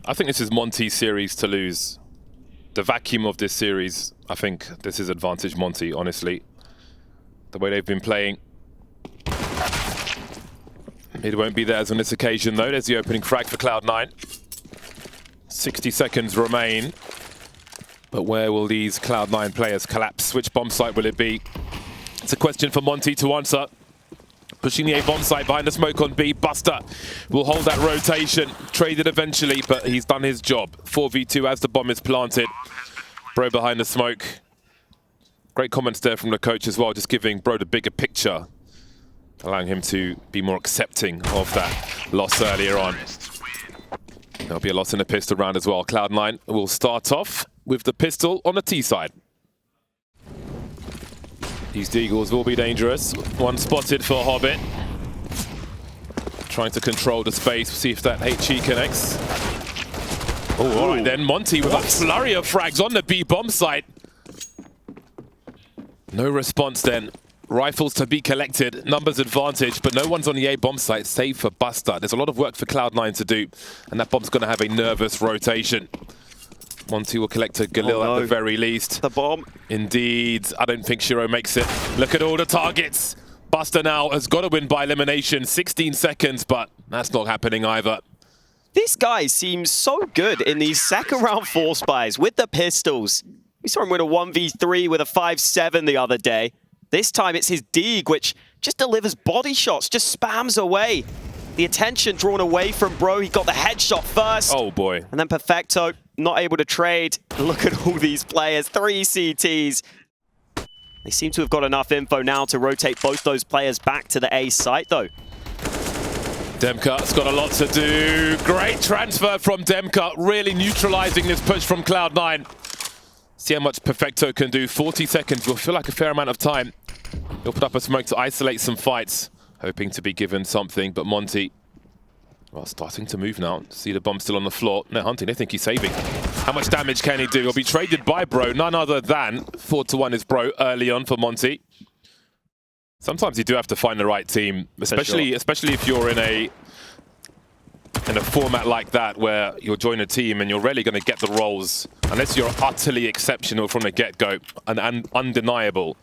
I think this is Monte's series to lose. The vacuum of this series, I think this is advantage Monte, honestly. The way they've been playing. It won't be theirs on this occasion, though. There's the opening frag for Cloud9. 60 seconds remain. But where will these Cloud9 players collapse? Which bomb site will it be? It's a question for Monte to answer. Pushing the A bomb site behind the smoke on B. Buster will hold that rotation. Traded eventually, but he's done his job. 4v2 as the bomb is planted. Bro behind the smoke. Great comments there from the coach as well, just giving Bro the bigger picture, allowing him to be more accepting of that loss earlier on. There'll be a loss in the pistol round as well. Cloud9 will start off with the pistol on the T side. These Deagles will be dangerous. One spotted for Hobbit. Trying to control the space, see if that HE connects. Oh, all right then, Monte with a flurry of frags on the B bomb site. No response then. Rifles to be collected, numbers advantage, but no one's on the A bomb site, save for Buster. There's a lot of work for Cloud9 to do, and that bomb's going to have a nervous rotation. Monte will collect a Galil at the very least. The bomb. Indeed. I don't think Shiro makes it. Look at all the targets. Buster now has got to win by elimination. 16 seconds, but that's not happening either. This guy seems so good in these second round force buys with the pistols. We saw him win a 1v3 with a 5-7 the other day. This time it's his Deag, which just delivers body shots, just spams away. The attention drawn away from Bro. He got the headshot first. Oh boy. And then Perfecto not able to trade. Look at all these players, 3 CTs. They seem to have got enough info now to rotate both those players back to the A site though. Demka's got a lot to do. Great transfer from Demka, really neutralizing this push from Cloud9. See how much Perfecto can do. 40 seconds will feel like a fair amount of time. He'll put up a smoke to isolate some fights, hoping to be given something, but Monte, well, starting to move now. See the bomb still on the floor. No hunting, they think he's saving. How much damage can he do? He'll be traded by Bro, none other than 4-1 is Bro early on for Monte. Sometimes you do have to find the right team, especially if you're in a format like that where you'll join a team and you're rarely going to get the roles unless you're utterly exceptional from the get-go and undeniable.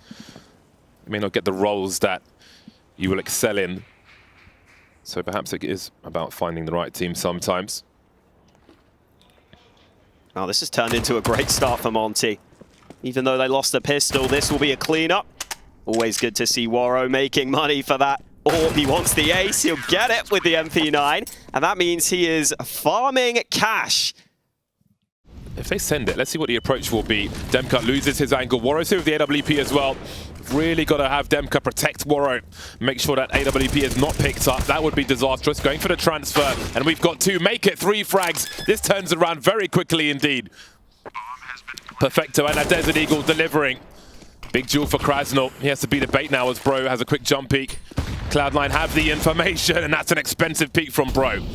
You may not get the roles that you will excel in. So perhaps it is about finding the right team sometimes. Now this has turned into a great start for Monte. Even though they lost the pistol, this will be a cleanup. Always good to see Waro making money for that. Or he wants the ace, he'll get it with the MP9. And that means he is farming cash. If they send it, let's see what the approach will be. Demka loses his angle. Waro's here with the AWP as well. Really got to have Demka protect Waro. Make sure that AWP is not picked up. That would be disastrous. Going for the transfer. And we've got 2. Make it 3 frags. This turns around very quickly indeed. Perfecto and a Desert Eagle delivering. Big duel for Krasnal. He has to be the bait now as Bro has a quick jump peek. Cloud9 have the information, and that's an expensive peek from Bro.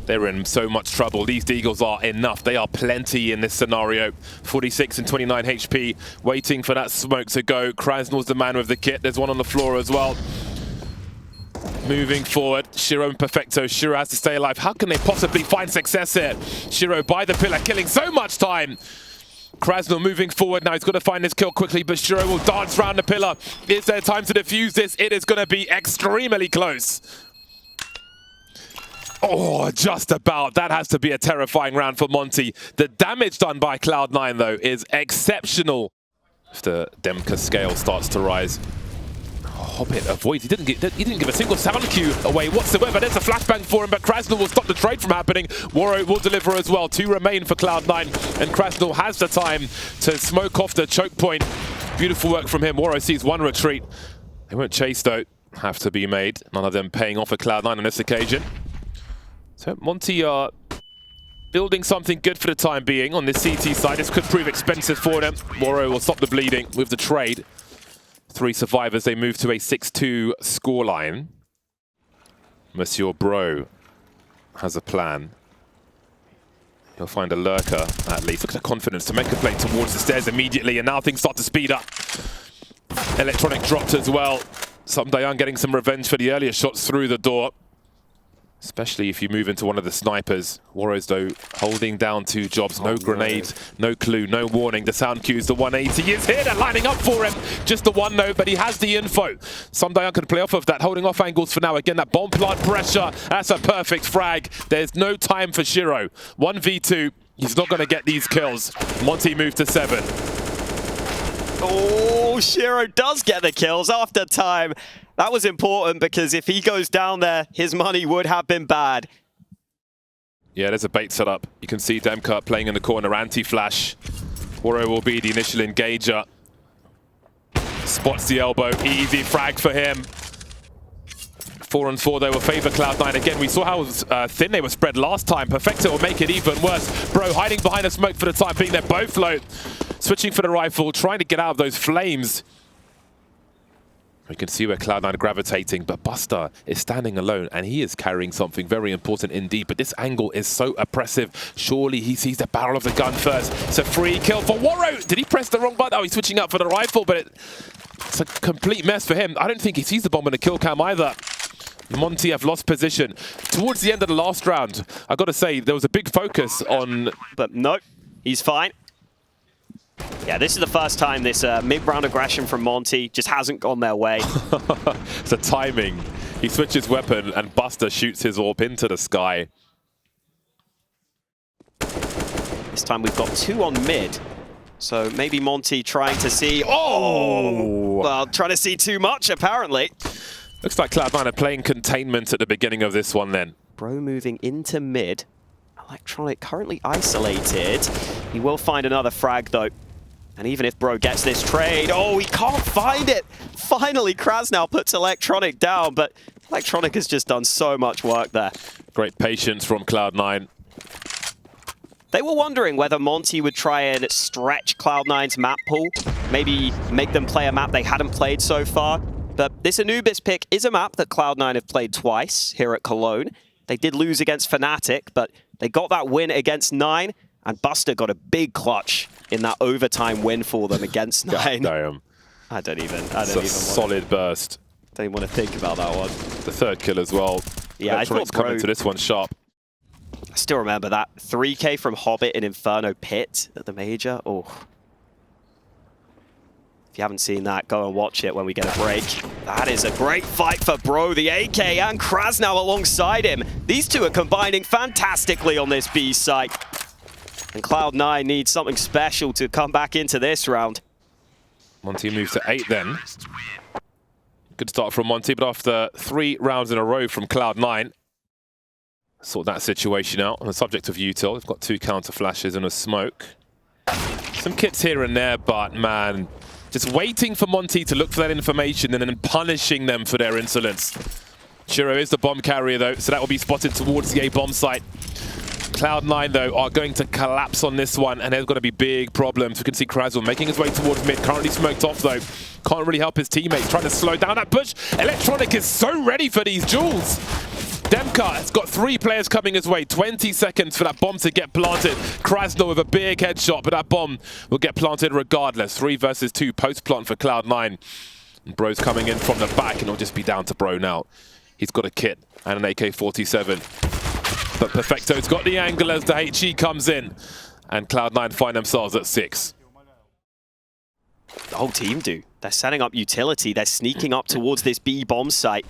They're in so much trouble. These Deagles are enough. They are plenty in this scenario. 46 and 29 HP, waiting for that smoke to go. Krasnal's the man with the kit. There's one on the floor as well. Moving forward, Shiro and Perfecto. Shiro has to stay alive. How can they possibly find success here? Shiro by the pillar, killing so much time. Krasnal moving forward now. He's got to find his kill quickly, but Shiro will dance around the pillar. Is there time to defuse this? It is going to be extremely close. Oh, just about. That has to be a terrifying round for Monte. The damage done by Cloud9, though, is exceptional. If the Demka scale starts to rise. Hobbit avoids. He didn't give a single sound cue away whatsoever. There's a flashbang for him, but Krasnal will stop the trade from happening. Waro will deliver as well. 2 remain for Cloud9, and Krasnal has the time to smoke off the choke point. Beautiful work from him. Waro sees 1 retreat. They won't chase, though. Have to be made. None of them paying off for Cloud9 on this occasion. So Monte are building something good for the time being on this CT side. This could prove expensive for them. Waro will stop the bleeding with the trade. 3 survivors, they move to a 6-2 scoreline. Monsieur Bro has a plan. He'll find a lurker, at least. Look at the confidence to make a play towards the stairs immediately, and now things start to speed up. Electronic dropped as well. Dayan getting some revenge for the earlier shots through the door. Especially if you move into one of the snipers. Warriors, though, holding down 2 jobs. No grenade, no clue, no warning. The sound cues, the 180 is here. They're lining up for him. Just the one note, but he has the info. Sundial can play off of that, holding off angles for now. Again, that bomb plant pressure. That's a perfect frag. There's no time for Shiro. 1v2. He's not going to get these kills. Monte moved to 7. Oh, Shiro does get the kills after time. That was important because if he goes down there, his money would have been bad. Yeah, there's a bait set up. You can see Demka playing in the corner, anti-flash. Waro will be the initial engager. Spots the elbow, easy frag for him. 4-on-4 though will favor Cloud9. Again, we saw how thin they were spread last time. Perfecto will make it even worse. Bro hiding behind the smoke for the time being. They're both low. Switching for the rifle, trying to get out of those flames. We can see where Cloud9 are gravitating, but Buster is standing alone, and he is carrying something very important indeed. But this angle is so oppressive. Surely he sees the barrel of the gun first. It's a free kill for Waro. Did he press the wrong button? Oh, he's switching up for the rifle, but it's a complete mess for him. I don't think he sees the bomb in the kill cam either. Monte have lost position. Towards the end of the last round, I got to say, there was a big focus on... But no, he's fine. Yeah, this is the first time this mid-round aggression from Monte just hasn't gone their way. It's a timing. He switches weapon and Buster shoots his AWP into the sky. This time we've got 2 on mid. So maybe Monte trying to see... Oh! Well, trying to see too much, apparently. Looks like Cloud9 are playing containment at the beginning of this one then. Bro moving into mid. Electronic currently isolated. He will find another frag though. And even if Bro gets this trade, oh, he can't find it! Finally, Krasnal puts Electronic down, but Electronic has just done so much work there. Great patience from Cloud9. They were wondering whether Monte would try and stretch Cloud9's map pool, maybe make them play a map they hadn't played so far. But this Anubis pick is a map that Cloud9 have played twice here at Cologne. They did lose against Fnatic, but they got that win against 9, and Buster got a big clutch in that overtime win for them against 9. Damn. I don't even solid burst. Don't even want to think about that one. The 3rd kill as well. Yeah, I thought coming to this one sharp. I still remember that 3K from Hobbit in Inferno Pit at the Major. Oh. If you haven't seen that, go and watch it when we get a break. That is a great fight for Bro, the AK and Krasnal alongside him. These two are combining fantastically on this B site. And Cloud9 needs something special to come back into this round. Monte moves to 8 then. Good start from Monte, but after 3 rounds in a row from Cloud9, sort that situation out. On the subject of util, we've got 2 counter flashes and a smoke. Some kits here and there, but man, just waiting for Monte to look for that information and then punishing them for their insolence. Shiro is the bomb carrier though, so that will be spotted towards the A bomb site. Cloud9 though are going to collapse on this one, and there's going to be big problems. We can see Krasnal making his way towards mid, currently smoked off though. Can't really help his teammates, trying to slow down that push. Electronic is so ready for these duels. Demka has got 3 players coming his way. 20 seconds for that bomb to get planted. Krasnal with a big headshot, but that bomb will get planted regardless. 3 versus 2 post-plant for Cloud9. And Bro's coming in from the back, and it'll just be down to Bro now. He's got a kit and an AK-47. But Perfecto's got the angle as the HE comes in. And Cloud9 find themselves at 6. The whole team do. They're setting up utility. They're sneaking up towards this B bomb site.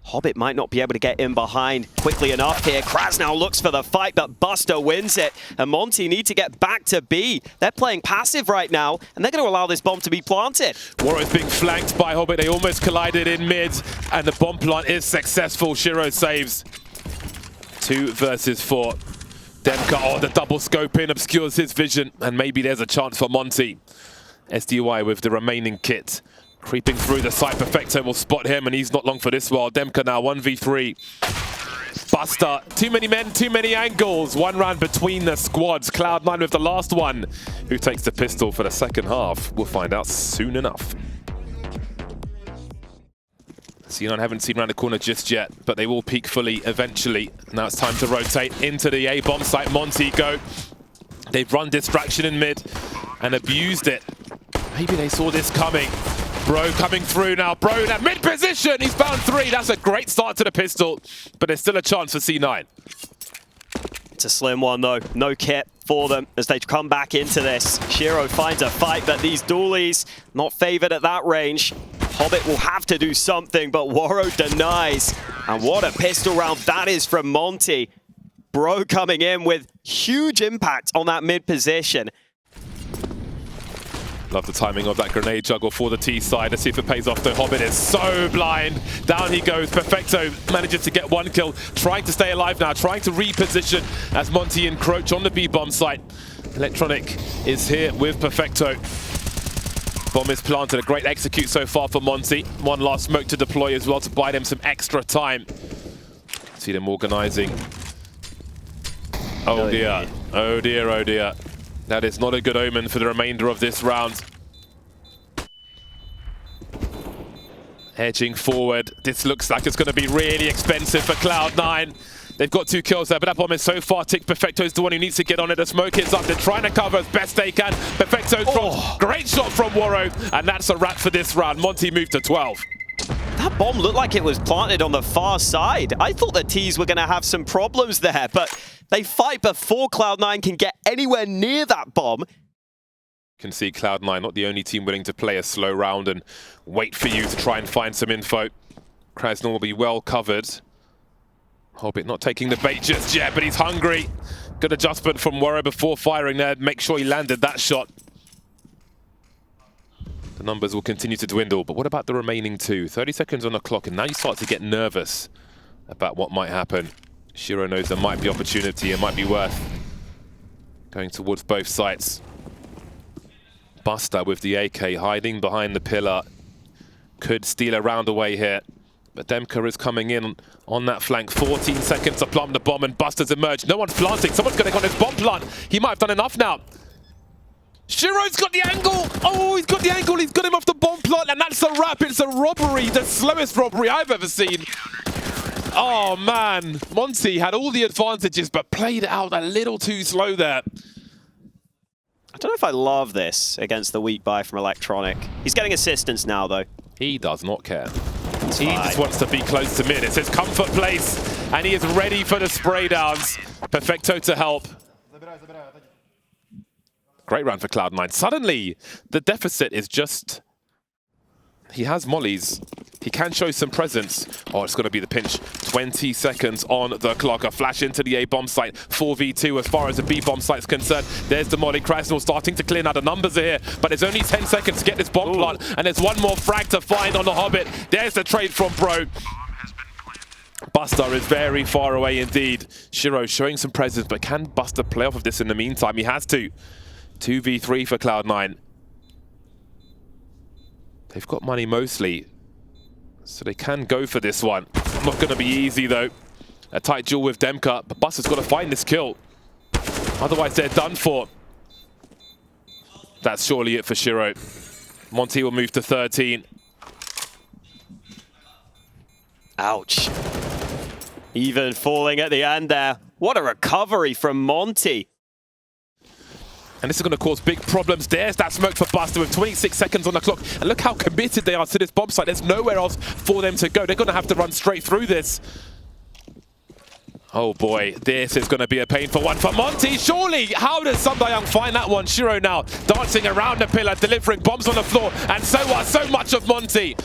Hobbit might not be able to get in behind quickly enough here. Krasnal looks for the fight, but Buster wins it. And Monte need to get back to B. They're playing passive right now, and they're going to allow this bomb to be planted. Waro is being flanked by Hobbit. They almost collided in mid, and the bomb plant is successful. Shiro saves. 2 versus 4. Demka, oh, the double scope in obscures his vision, and maybe there's a chance for Monte. SDY with the remaining kit. Creeping through the site, Perfecto will spot him, and he's not long for this while. Demka now 1v3. Buster, too many men, too many angles. 1 round between the squads. Cloud9 with the last one. Who takes the pistol for the second half? We'll find out soon enough. C9 haven't seen around the corner just yet, but they will peak fully eventually. Now it's time to rotate into the A-bomb site. Monte go. They've run distraction in mid and abused it. Maybe they saw this coming. Bro coming through now. Bro in that mid position. He's found 3. That's a great start to the pistol, but there's still a chance for C9. It's a slim one though. No kit for them as they come back into this. Shiro finds a fight, but these dualies not favored at that range. Hobbit will have to do something, but Waro denies. And what a pistol round that is from Monte. Bro coming in with huge impact on that mid position. Love the timing of that grenade juggle for the T side. Let's see if it pays off. The Hobbit is so blind. Down he goes. Perfecto manages to get 1 kill. Trying to stay alive now. Trying to reposition as Monte encroach on the B-bomb site. Electronic is here with Perfecto. Bomb is planted. A great execute so far for Monte. 1 last smoke to deploy as well to buy them some extra time. See them organizing. Oh dear. Oh dear, oh dear. That is not a good omen for the remainder of this round. Edging forward. This looks like it's going to be really expensive for Cloud9. They've got 2 kills there, but that bomb is so far ticked. Perfecto is the one who needs to get on it. The smoke is up. They're trying to cover as best they can. Perfecto drops. Great shot from Waro, and that's a wrap for this round. Monte moved to 12. That bomb looked like it was planted on the far side. I thought the T's were going to have some problems there, but they fight before Cloud9 can get anywhere near that bomb. You can see Cloud9 not the only team willing to play a slow round and wait for you to try and find some info. Krasnal will be well covered. Hobbit not taking the bait just yet, but he's hungry. Good adjustment from Waro before firing there. Make sure he landed that shot. The numbers will continue to dwindle, but what about the remaining 2? 30 seconds on the clock, and now you start to get nervous about what might happen. Shiro knows there might be opportunity, it might be worth going towards both sites. Buster with the AK hiding behind the pillar. Could steal a round away here, but Demka is coming in on that flank. 14 seconds to plumb the bomb, and Buster's emerged. No one's planting, someone's going to go on his bomb plant. He might have done enough now. Shiro's got the angle! Oh, he's got the angle! He's got him off the bomb plot, and that's a wrap! It's a robbery! The slowest robbery I've ever seen! Oh, man. Monte had all the advantages, but played it out a little too slow there. I don't know if I love this against the weak buy from Electronic. He's getting assistance now, though. He does not care. He just wants to be close to mid. It's his comfort place, and he is ready for the spray downs. Perfecto to help. Great run for Cloud9. Suddenly, the deficit is just... He has mollies. He can show some presence. Oh, it's going to be the pinch. 20 seconds on the clock. A flash into the A-bomb site. 4v2 as far as the B-bomb site is concerned. There's the molly. Krasnal starting to clear now. The numbers are here, but there's only 10 seconds to get this bomb plant, and there's 1 more frag to find on the Hobbit. There's the trade from Bro. Buster is very far away indeed. Shiro showing some presence, but can Buster play off of this in the meantime? He has to. 2v3 for Cloud9. They've got money mostly, so they can go for this one. Not going to be easy though. A tight duel with Demka, but Buster's got to find this kill. Otherwise they're done for. That's surely it for Shiro. Monte will move to 13. Ouch. Even falling at the end there. What a recovery from Monte. And this is going to cause big problems. There's that smoke for Buster with 26 seconds on the clock. And look how committed they are to this bomb site. There's nowhere else for them to go. They're going to have to run straight through this. Oh boy, this is going to be a painful one for Monte. Surely, how does Sundayang find that one? Shiro now dancing around the pillar, delivering bombs on the floor. And so much of Monte.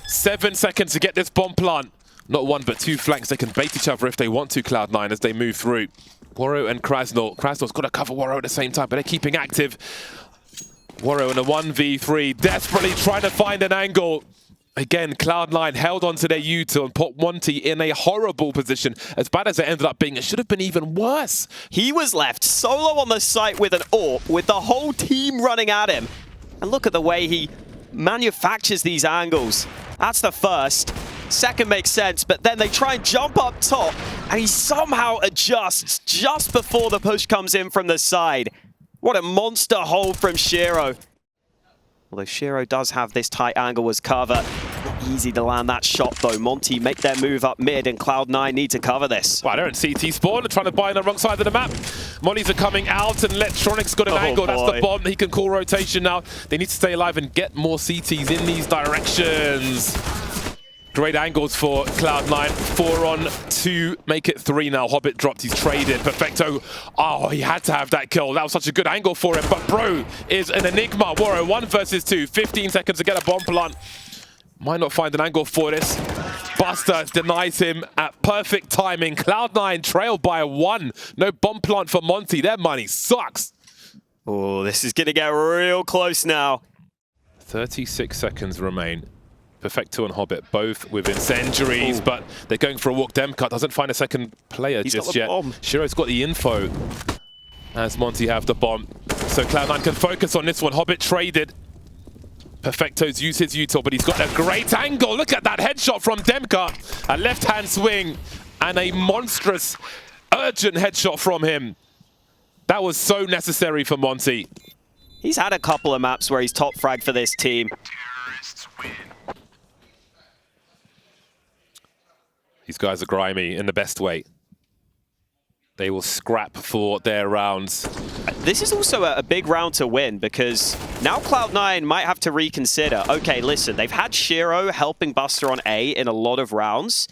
7 seconds to get this bomb plant. Not 1, but 2 flanks. They can bait each other if they want to, Cloud9, as they move through. Waro and Krasnal. Krasnal's got to cover Waro at the same time, but they're keeping active. Waro in a 1v3, desperately trying to find an angle. Again, Cloud9 held onto their U-turn and put Monte in a horrible position. As bad as it ended up being, it should have been even worse. He was left solo on the site with an AWP, with the whole team running at him. And look at the way he manufactures these angles. That's the first. Second makes sense, but then they try and jump up top, and he somehow adjusts just before the push comes in from the side. What a monster hold from Shiro. Although Shiro does have this tight angle as cover. Easy to land that shot though. Monte make their move up mid and Cloud9 need to cover this. Well, they're in CT spawn. They're trying to buy on the wrong side of the map. Mollies are coming out and Electronic's got an angle. That's the bomb. He can call rotation now. They need to stay alive and get more CTs in these directions. Great angles for Cloud9. 4 on 2. Make it 3 now. Hobbit dropped. He's traded. Perfecto. Oh, he had to have that kill. That was such a good angle for him. But Bro is an enigma. Woro 1 versus 2. 15 seconds to get a bomb plant. Might not find an angle for this. Buster denies him at perfect timing. Cloud9 trailed by 1. No bomb plant for Monte. Their money sucks. Oh, this is going to get real close now. 36 seconds remain. Perfecto and Hobbit both with incendiaries, but they're going for a walk. Demcut doesn't find a second player just yet. Shiro's got the info as Monte have the bomb. So Cloud9 can focus on this one. Hobbit traded. Perfecto's used his util, but he's got a great angle. Look at that headshot from Demcut. A left-hand swing and a monstrous, urgent headshot from him. That was so necessary for Monte. He's had a couple of maps where he's top frag for this team. These guys are grimy in the best way. They will scrap for their rounds. This is also a big round to win because now Cloud9 might have to reconsider. Okay, listen, they've had Shiro helping Buster on A in a lot of rounds.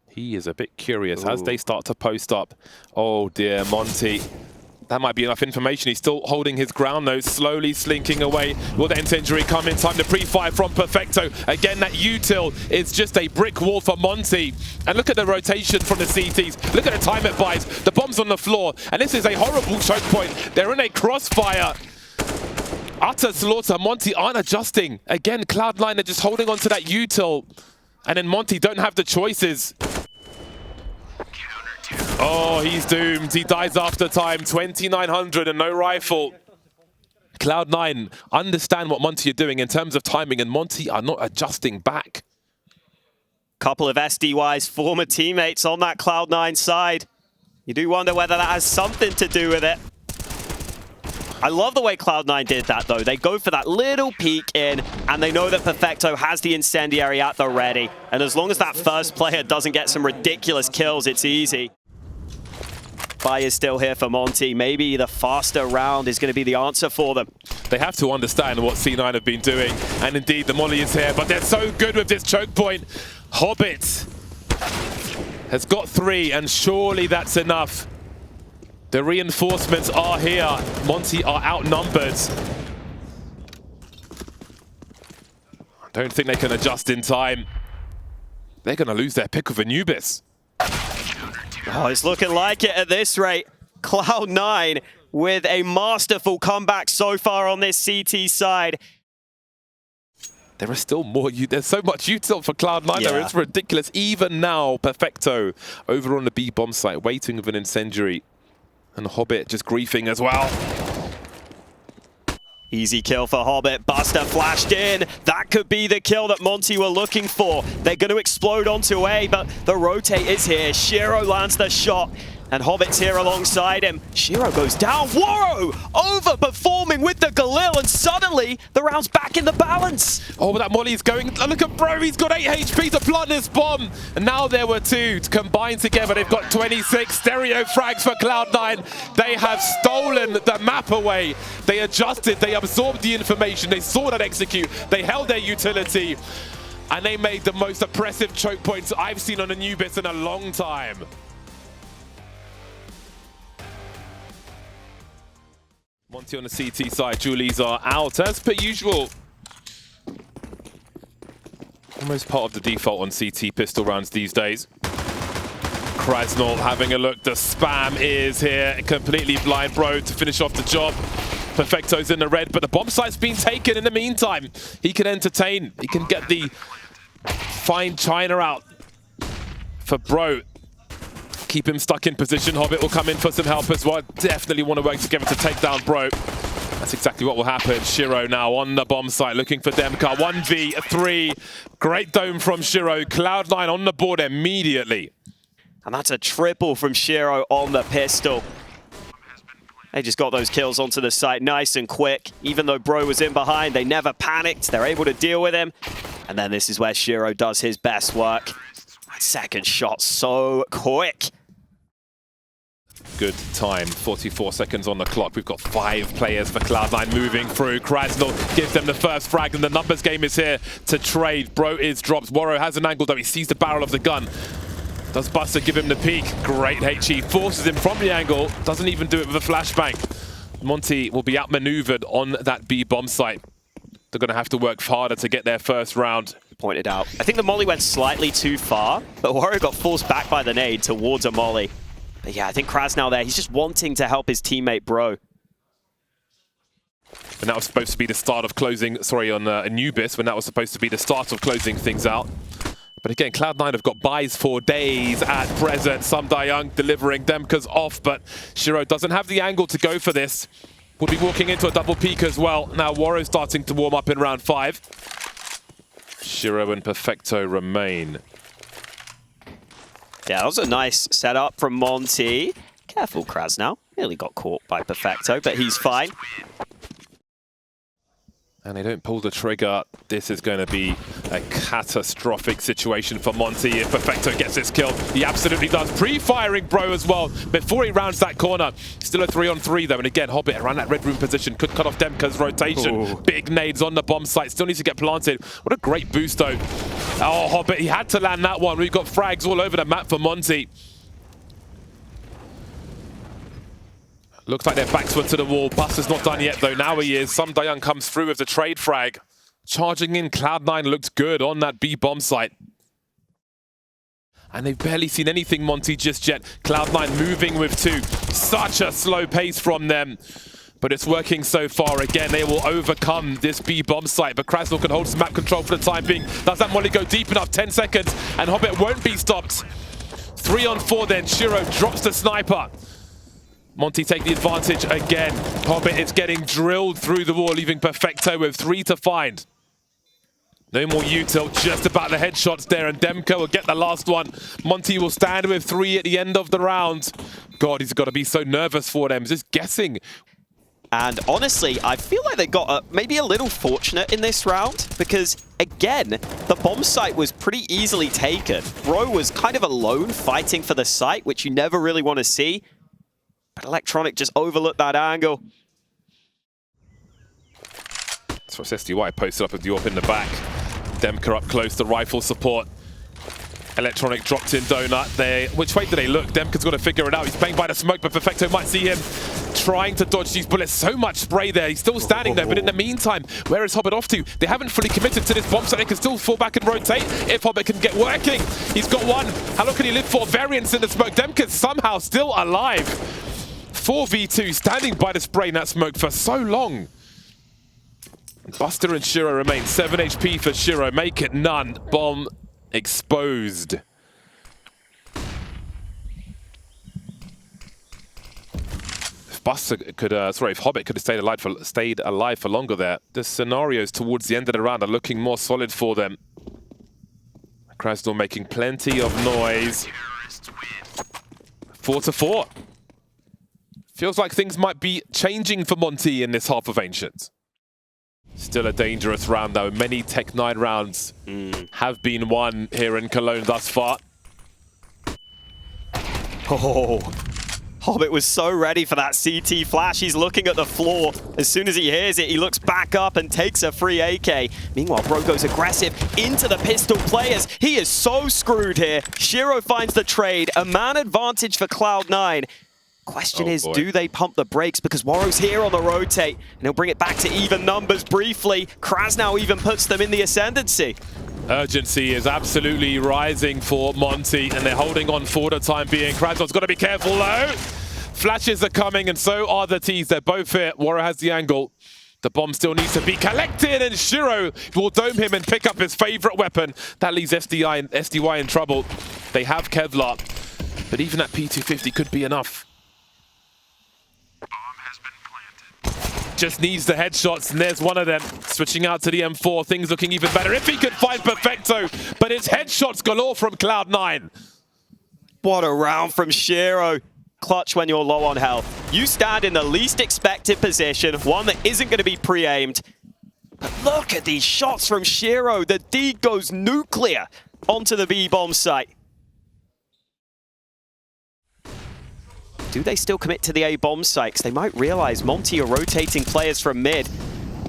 He is a bit curious as they start to post up. Oh dear, Monte. That might be enough information. He's still holding his ground though, slowly slinking away. Will the incendiary come in time to pre-fire from Perfecto? Again, that util is just a brick wall for Monte. And look at the rotation from the CTs. Look at the time it buys. The bomb's on the floor. And this is a horrible choke point. They're in a crossfire. Utter slaughter. Monte aren't adjusting. Again, Cloud9 are just holding on to that util. And then Monte don't have the choices. Oh, he's doomed. He dies after time. 2,900 and no rifle. Cloud9 understand what Monte are doing in terms of timing, and Monte are not adjusting back. Couple of SDY's former teammates on that Cloud9 side. You do wonder whether that has something to do with it. I love the way Cloud9 did that, though. They go for that little peek in, and they know that Perfecto has the incendiary at the ready. And as long as that first player doesn't get some ridiculous kills, it's easy. Buy is still here for Monte. Maybe the faster round is going to be the answer for them. They have to understand what C9 have been doing. And indeed, the Molly is here, but they're so good with this choke point. Hobbit has got 3, and surely that's enough. The reinforcements are here. Monte are outnumbered. I don't think they can adjust in time. They're going to lose their pick of Anubis. Oh, it's looking like it at this rate. Cloud9 with a masterful comeback so far on this CT side. There is still more. There's so much util for Cloud9 there. It's ridiculous. Even now, Perfecto over on the B bomb site, waiting with an incendiary. And Hobbit just griefing as well. Easy kill for Hobbit. Buster flashed in. That could be the kill that Monte were looking for. They're going to explode onto A, but the rotate is here. Shiro lands the shot, and Hobbit's here alongside him. Shiro goes down. Woro overperforming with the Galil, and suddenly the round's back in the balance. Oh, but that Molly's going. Look at Bro, he's got 8 HP to plant this bomb. And now there were 2 to combine together. They've got 26 stereo frags for Cloud9. They have stolen the map away. They adjusted, they absorbed the information, they saw that execute, they held their utility, and they made the most oppressive choke points I've seen on Anubis in a long time. Monte on the CT side, Julies are out as per usual. Almost part of the default on CT pistol rounds these days. Krasnal having a look, the spam is here, completely blind Bro to finish off the job. Perfecto's in the red, but the bomb site's been taken in the meantime. He can entertain, he can get the fine China out for Bro. Keep him stuck in position. Hobbit will come in for some help as well. Definitely want to work together to take down Bro. That's exactly what will happen. Shiro now on the bomb site looking for Demka. 1v3. Great dome from Shiro. Cloud9 on the board immediately. And that's a triple from Shiro on the pistol. They just got those kills onto the site nice and quick. Even though Bro was in behind, they never panicked. They're able to deal with him. And then this is where Shiro does his best work. That second shot so quick. Good time, 44 seconds on the clock. We've got 5 players for Cloud9 moving through. Krasnal gives them the first frag, and the numbers game is here to trade. Bro is dropped. Waro has an angle, though. He sees the barrel of the gun. Does Buster give him the peek? Great HE. Forces him from the angle. Doesn't even do it with a flashbang. Monte will be outmaneuvered on that B bomb site. They're going to have to work harder to get their first round. Pointed out. I think the molly went slightly too far, but Waro got forced back by the nade towards a molly. But yeah, I think Krasnal there, he's just wanting to help his teammate Bro. And that was supposed to be the start of closing, sorry, on Anubis, when that was supposed to be the start of closing things out. But again, Cloud9 have got buys for days at present. Some Young delivering, Demka's off, but Shiro doesn't have the angle to go for this. Will be walking into a double peek as well. Now Waro starting to warm up in round 5. Shiro and Perfecto remain. Yeah, that was a nice setup from Monte. Careful, Krasnal. Nearly got caught by Perfecto, but he's fine. And they don't pull the trigger. This is going to be a catastrophic situation for Monte if Perfecto gets this kill. He absolutely does. Pre-firing Bro as well before he rounds that corner. Still a 3-on-3 though. And again, Hobbit around that red room position could cut off Demka's rotation. Ooh. Big nades on the bomb site. Still needs to get planted. What a great boost though. Oh, Hobbit, he had to land that one. We've got frags all over the map for Monte. Looks like their backs went to the wall. Buster's not done yet, though. Now he is. Some Young comes through with the trade frag. Charging in, Cloud9 looked good on that B bomb site. And they've barely seen anything, Monte, just yet. Cloud9 moving with 2. Such a slow pace from them. But it's working so far. Again, they will overcome this B bomb site. But Krasnal can hold some map control for the time being. Does that molly go deep enough? 10 seconds. And Hobbit won't be stopped. 3-on-4 then. Shiro drops the sniper. Monte take the advantage again. Hobbit is getting drilled through the wall, leaving Perfecto with 3 to find. No more util, just about the headshots there, and Demka will get the last one. Monte will stand with 3 at the end of the round. God, he's got to be so nervous for them, just guessing. And honestly, I feel like they got maybe a little fortunate in this round, because again, the bomb site was pretty easily taken. Bro was kind of alone fighting for the site, which you never really want to see. But Electronic just overlooked that angle. So SDY posted up with the AWP in the back. Demka up close to rifle support. Electronic dropped in donut. Which way do they look? Demka's got to figure it out. He's playing by the smoke, but Perfecto might see him trying to dodge these bullets. So much spray there. He's still standing there, but in the meantime, where is Hobbit off to? They haven't fully committed to this bomb, so they can still fall back and rotate if Hobbit can get working. He's got one. How long can he live for? Variance in the smoke. Demka's somehow still alive. 4v2, standing by the spray in that smoke for so long. Buster and Shiro remain. 7 HP for Shiro. Make it none. Bomb exposed. If Buster could, if Hobbit could have stayed alive for longer there, the scenarios towards the end of the round are looking more solid for them. Krasnal making plenty of noise. 4-4. Feels like things might be changing for Monte in this half of Ancients. Still a dangerous round, though. Many Tech9 rounds have been won here in Cologne thus far. Oh, Hobbit was so ready for that CT flash. He's looking at the floor. As soon as he hears it, he looks back up and takes a free AK. Meanwhile, Bro goes aggressive into the pistol players. He is so screwed here. Shiro finds the trade. A man advantage for Cloud9. Question is, do they pump the brakes? Because Waro's here on the rotate, and he'll bring it back to even numbers briefly. Krasnal even puts them in the ascendancy. Urgency is absolutely rising for Monte, and they're holding on for the time being. Krasnal's got to be careful, though. Flashes are coming, and so are the T's. They're both here. Waro has the angle. The bomb still needs to be collected, and Shiro will dome him and pick up his favorite weapon. That leaves SDY in trouble. They have Kevlar, but even that P250 could be enough. Just needs the headshots, and there's one of them. Switching out to the M4, things looking even better. If he could find Perfecto, but it's headshots galore from Cloud9. What a round from Shiro. Clutch when you're low on health. You stand in the least expected position, one that isn't going to be pre-aimed. Look at these shots from Shiro. The D goes nuclear onto the B-bomb site. Do they still commit to the A-bomb site? Because they might realize Monte are rotating players from mid.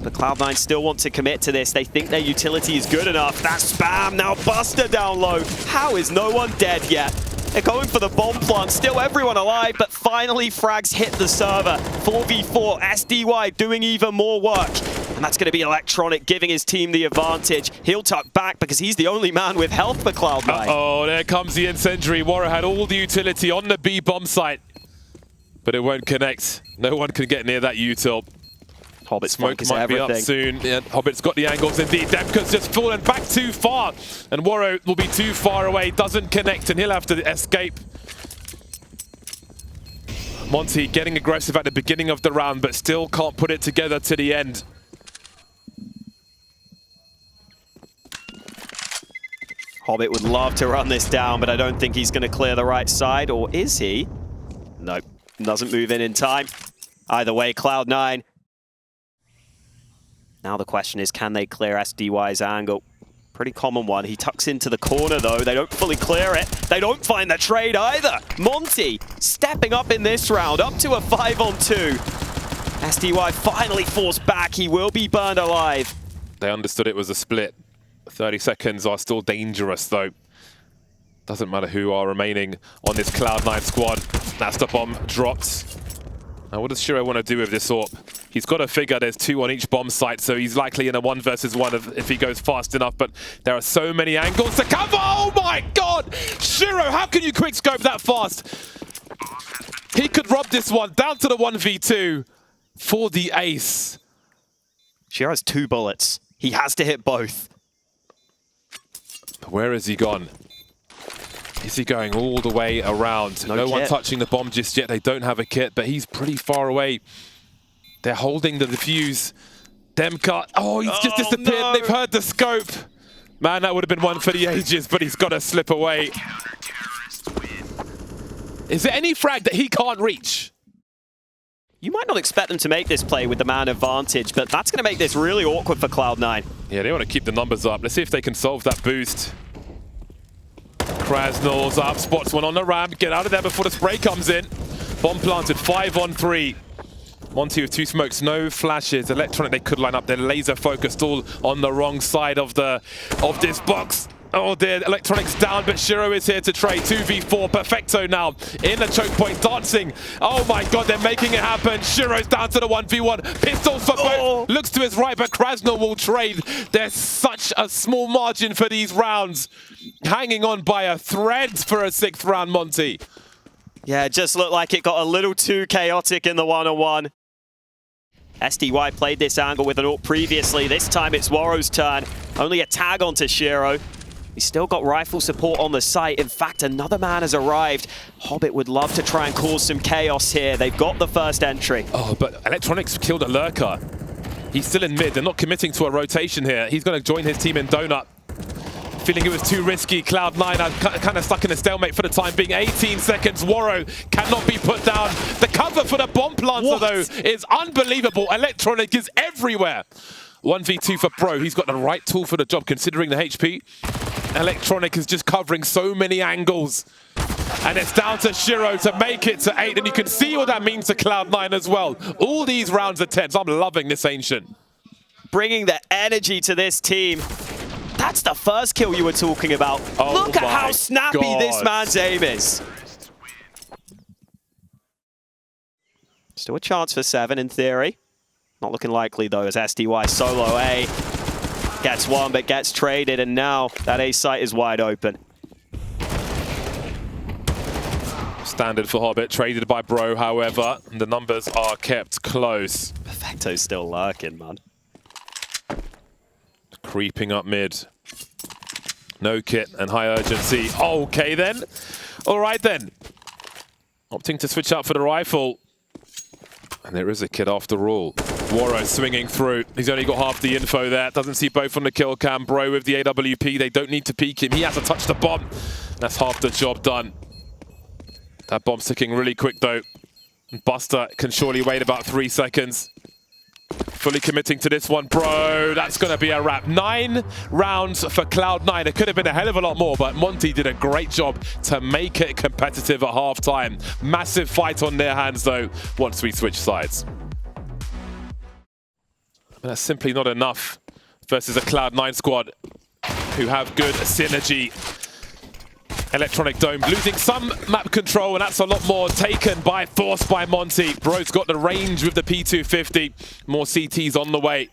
But Cloud9 still want to commit to this. They think their utility is good enough. That spam, now Buster down low. How is no one dead yet? They're going for the bomb plant. Still everyone alive, but finally frags hit the server. 4v4, SDY doing even more work. And that's going to be Electronic giving his team the advantage. He'll tuck back because he's the only man with health for Cloud9. Oh, there comes the incendiary. Warrior had all the utility on the B bomb site, but it won't connect. No one can get near that util. Hobbit's Smoke might be up soon. Yeah, Hobbit's got the angles indeed. Demka's just fallen back too far, and Warrior will be too far away. Doesn't connect, and he'll have to escape. Monte getting aggressive at the beginning of the round, but still can't put it together to the end. Hobbit would love to run this down, but I don't think he's going to clear the right side, or is he? Nope, doesn't move in time. Either way, Cloud9. Now the question is, can they clear SDY's angle? Pretty common one. He tucks into the corner, though. They don't fully clear it. They don't find the trade either. Monte stepping up in this round, up to a 5-on-2. SDY finally forced back. He will be burned alive. They understood it was a split. 30 seconds are still dangerous, though. Doesn't matter who are remaining on this Cloud9 squad. That's the bomb dropped. Now, what does Shiro want to do with this AWP? He's got to figure there's 2 on each bomb site, so he's likely in a 1 versus 1 if he goes fast enough, but there are so many angles to cover. Oh my god! Shiro, how can you quickscope that fast? He could rob this one down to the 1v2 for the ace. Shiro has 2 bullets. He has to hit both. Where has he gone? Is he going all the way around? No one touching the bomb just yet. They don't have a kit, but he's pretty far away. They're holding the defuse. Demka, oh, he's just disappeared. No. They've heard the scope. Man, that would have been one for the ages, but he's got to slip away. Is there any frag that he can't reach? You might not expect them to make this play with the man advantage, but that's going to make this really awkward for Cloud9. Yeah, they want to keep the numbers up. Let's see if they can solve that boost. Krasnal's up, spots one on the ramp. Get out of there before the spray comes in. Bomb planted, 5-on-3. Monte with 2 smokes, no flashes. Electronic, they could line up. They're laser focused, all on the wrong side of this box. Oh dear, Electronic's down, but Shiro is here to trade. 2v4, Perfecto now in the choke point, dancing. Oh my god, they're making it happen. Shiro's down to the 1v1. Pistols for both. Looks to his right, but Krasnal will trade. There's such a small margin for these rounds. Hanging on by a thread for a 6th round, Monte. Yeah, it just looked like it got a little too chaotic in the 1-on-1. SDY played this angle with an AWP previously. This time it's Warrow's turn. Only a tag onto Shiro. He's still got rifle support on the site. In fact, another man has arrived. Hobbit would love to try and cause some chaos here. They've got the first entry. Oh, but Electronics killed a lurker. He's still in mid. They're not committing to a rotation here. He's going to join his team in Donut. Feeling it was too risky. Cloud9 are kind of stuck in a stalemate for the time being. 18 seconds. Warrow cannot be put down. The cover for the bomb planter, though, is unbelievable. Electronic is everywhere. 1v2 for Bro. He's got the right tool for the job, considering the HP. Electronic is just covering so many angles. And it's down to Shiro to make it to 8. And you can see what that means to Cloud9 as well. All these rounds are tense. I'm loving this Ancient. Bringing the energy to this team. That's the first kill you were talking about. Oh, look at how snappy this man's aim is. Still a chance for 7 in theory. Not looking likely though, as SDY solo A. Gets one, but gets traded, and now that A site is wide open. Standard for Hobbit, traded by Bro, however. And the numbers are kept close. Perfecto's still lurking, man. Creeping up mid. No kit and high urgency. Okay then. All right then. Opting to switch up for the rifle. And there is a kit after all. Warrow swinging through. He's only got half the info there. Doesn't see both on the kill cam. Bro with the AWP. They don't need to peek him. He has to touch the bomb. That's half the job done. That bomb's ticking really quick though. Buster can surely wait about 3 seconds. Fully committing to this one, bro. That's going to be a wrap. 9 rounds for Cloud9. It could have been a hell of a lot more, but Monte did a great job to make it competitive at halftime. Massive fight on their hands, though, once we switch sides. But that's simply not enough versus a Cloud9 squad who have good synergy. Electronic Dome losing some map control, and that's a lot more taken by force by Monte. Bro's got the range with the P250. More CTs on the way.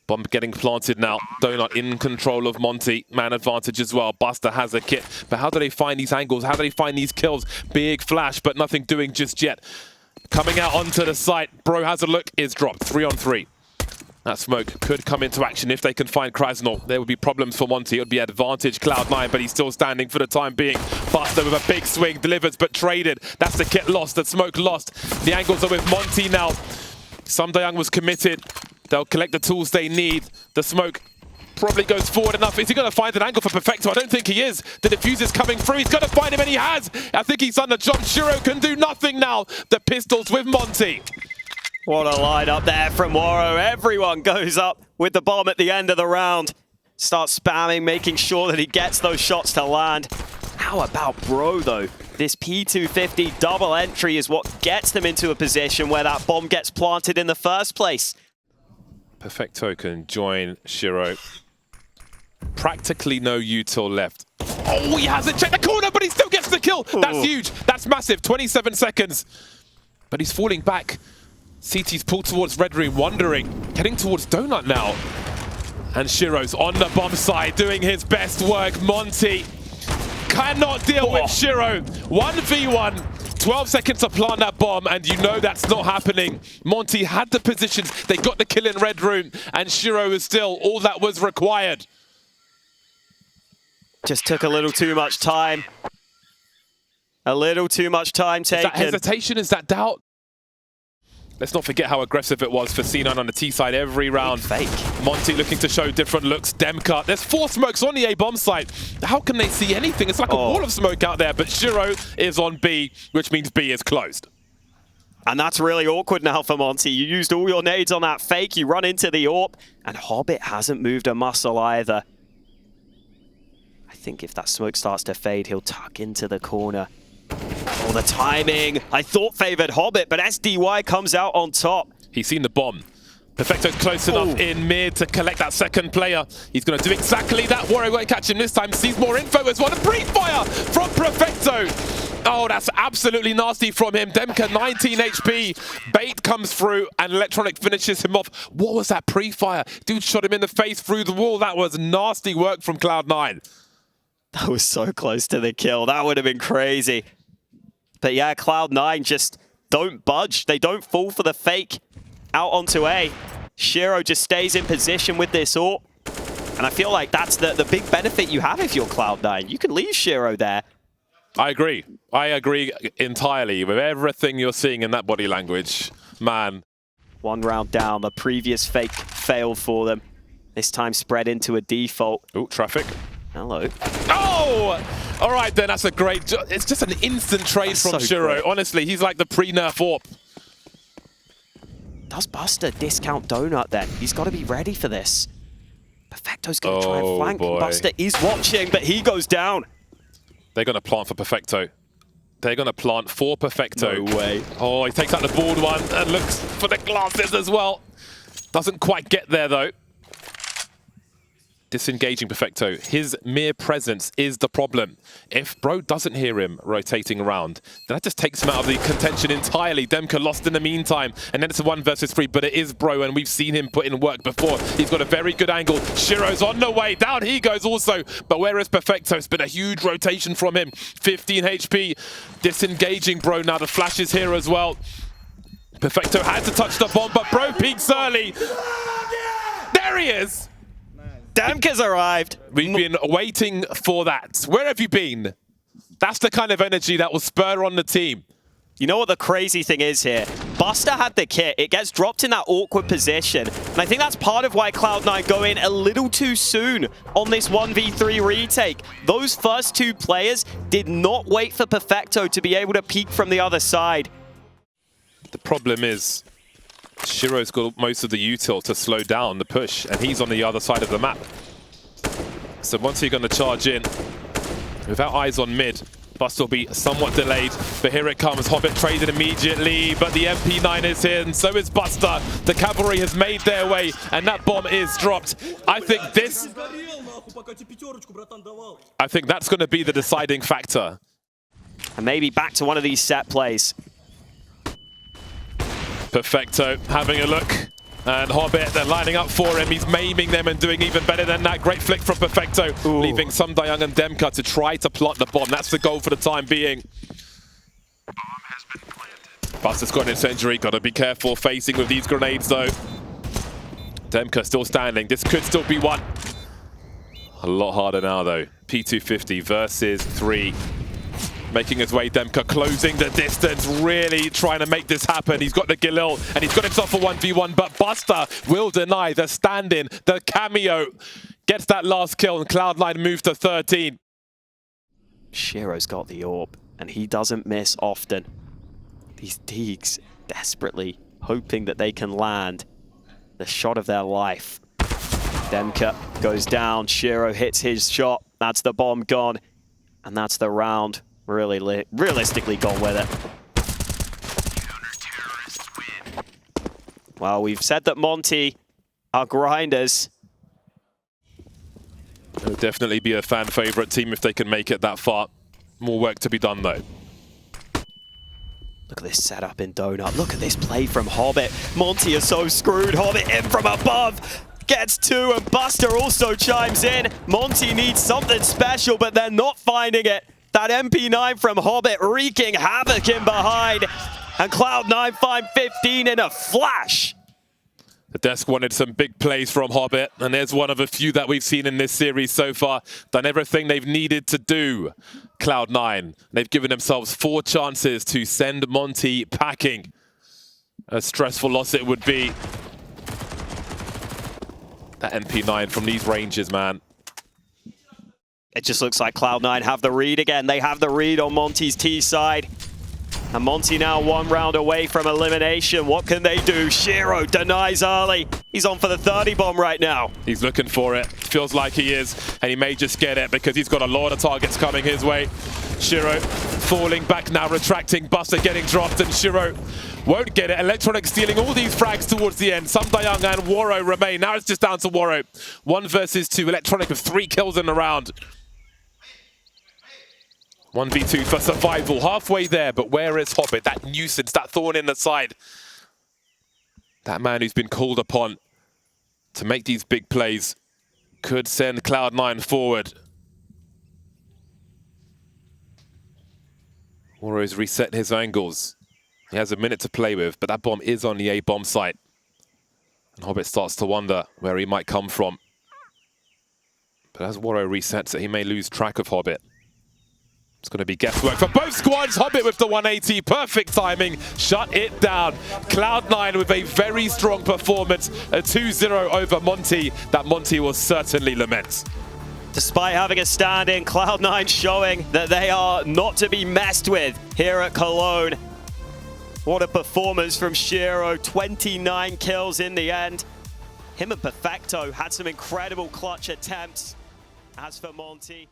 Bomb getting planted now. Donut in control of Monte. Man advantage as well. Buster has a kit. But how do they find these angles? How do they find these kills? Big flash, but nothing doing just yet. Coming out onto the site. Bro has a look. Is dropped. 3 on 3. That smoke could come into action if they can find Krasnal. There would be problems for Monte. It would be advantage Cloud9, but he's still standing for the time being. Buster with a big swing, delivers but traded. That's the kit lost, the smoke lost. The angles are with Monte now. Samdayang was committed. They'll collect the tools they need. The smoke probably goes forward enough. Is he going to find an angle for Perfecto? I don't think he is. The diffuse is coming through. He's going to find him, and he has. I think he's done the job. Shiro can do nothing now. The pistols with Monte. What a line up there from Waro. Everyone goes up with the bomb at the end of the round. Starts spamming, making sure that he gets those shots to land. How about Bro, though? This P250 double entry is what gets them into a position where that bomb gets planted in the first place. Perfecto can join Shiro. Practically no util left. Oh, he hasn't checked the corner, but he still gets the kill. That's huge. That's massive. 27 seconds. But he's falling back. CT's pulled towards Red Room, wandering, heading towards Donut now. And Shiro's on the bomb side, doing his best work. Monte cannot deal with Shiro. 1v1, 12 seconds to plant that bomb, and you know that's not happening. Monte had the positions, they got the kill in Red Room, and Shiro is still all that was required. Just took a little too much time. A little too much time taken. Is that hesitation? Is that doubt? Let's not forget how aggressive it was for C9 on the T side every round. Fake. Monte looking to show different looks. Demka. There's 4 smokes on the A bomb site. How can they see anything? It's like a wall of smoke out there, but Shiro is on B, which means B is closed. And that's really awkward now for Monte. You used all your nades on that fake, you run into the AWP, and Hobbit hasn't moved a muscle either. I think if that smoke starts to fade, he'll tuck into the corner. Oh, the timing, I thought favored Hobbit, but SDY comes out on top. He's seen the bomb. Perfecto's close enough in mid to collect that second player. He's going to do exactly that. Warrior won't catch him this time. Sees more info as well. A pre-fire from Perfecto. Oh, that's absolutely nasty from him. Demka, 19 HP. Bait comes through and Electronic finishes him off. What was that pre-fire? Dude shot him in the face through the wall. That was nasty work from Cloud9. That was so close to the kill. That would have been crazy. But yeah, Cloud9 just don't budge. They don't fall for the fake out onto A. Shiro just stays in position with this AWP. And I feel like that's the big benefit you have if you're Cloud9. You can leave Shiro there. I agree. I agree entirely with everything you're seeing in that body language. Man. 1 round down. The previous fake failed for them. This time spread into a default. Oh, traffic. Hello. Oh! All right, then. That's a great job. It's just an instant trade from Shiro. Great. Honestly, he's like the pre-nerf AWP. Does Buster discount Donut then? He's got to be ready for this. Perfecto's going to try and flank. Boy. Buster is watching, but he goes down. They're going to plant for Perfecto. They're going to plant for Perfecto. No way. Oh, he takes out the board one and looks for the glasses as well. Doesn't quite get there, though. Disengaging Perfecto. His mere presence is the problem. If Bro doesn't hear him rotating around, then that just takes him out of the contention entirely. Demka lost in the meantime, and then it's a 1 versus 3, but it is Bro, and we've seen him put in work before. He's got a very good angle. Shiro's on the way. Down he goes also, but where is Perfecto? It's been a huge rotation from him. 15 HP. Disengaging Bro now. The flash is here as well. Perfecto had to touch the bomb, but Bro peeks early. There he is. Demka's arrived. We've been waiting for that. Where have you been? That's the kind of energy that will spur on the team. You know what the crazy thing is here? Buster had the kit. It gets dropped in that awkward position. And I think that's part of why Cloud9 go in a little too soon on this 1v3 retake. Those first 2 players did not wait for Perfecto to be able to peek from the other side. The problem is Shiro's got most of the util to slow down the push, and he's on the other side of the map. So once you're going to charge in, without eyes on mid, Buster will be somewhat delayed, but here it comes. Hobbit traded immediately, but the MP9 is here, and so is Buster. The cavalry has made their way, and that bomb is dropped. I think that's going to be the deciding factor. And maybe back to one of these set plays. Perfecto having a look. And Hobbit, they're lining up for him. He's maiming them and doing even better than that. Great flick from Perfecto, leaving Sumdayung and Demka to try to plot the bomb. That's the goal for the time being. Buster's got an incendiary. Got to be careful facing with these grenades, though. Demka still standing. This could still be one. A lot harder now, though. P250 versus 3. Making his way, Demka closing the distance, really trying to make this happen. He's got the Galil, and he's got himself a 1v1, but Buster will deny the stand-in, the cameo. Gets that last kill, and Cloud9 moves to 13. Shiro's got the orb, and he doesn't miss often. These Deegs desperately hoping that they can land the shot of their life. Demka goes down, Shiro hits his shot, that's the bomb gone, and that's the round. Really realistically gone with it. Well, we've said that Monte are grinders. It'll definitely be a fan favorite team if they can make it that far. More work to be done, though. Look at this setup in Donut. Look at this play from Hobbit. Monte is so screwed. Hobbit in from above. Gets 2, and Buster also chimes in. Monte needs something special, but they're not finding it. That MP9 from Hobbit wreaking havoc in behind. And Cloud9 find 15 in a flash. The desk wanted some big plays from Hobbit, and there's one of a few that we've seen in this series so far. Done everything they've needed to do, Cloud9. They've given themselves 4 chances to send Monte packing. A stressful loss it would be. That MP9 from these ranges, man. It just looks like Cloud9 have the read again. They have the read on Monte's T side. And Monte now 1 round away from elimination. What can they do? Shiro denies early. He's on for the 30 bomb right now. He's looking for it. Feels like he is. And he may just get it because he's got a lot of targets coming his way. Shiro falling back now, retracting. Buster getting dropped, and Shiro won't get it. Electronic stealing all these frags towards the end. Sumdayung and Waro remain. Now it's just down to Waro. 1 versus 2. Electronic with 3 kills in the round. 1v2 for survival, halfway there, but where is Hobbit? That nuisance, that thorn in the side. That man who's been called upon to make these big plays could send Cloud9 forward. Waro's reset his angles. He has a minute to play with, but that bomb is on the A-bomb site. And Hobbit starts to wonder where he might come from. But as Waro resets it, he may lose track of Hobbit. It's going to be guesswork for both squads. Hobbit with the 180. Perfect timing. Shut it down. Cloud9 with a very strong performance. A 2-0 over Monte. That Monte will certainly lament. Despite having a stand-in, Cloud9 showing that they are not to be messed with here at Cologne. What a performance from Shiro. 29 kills in the end. Him and Perfecto had some incredible clutch attempts. As for Monte...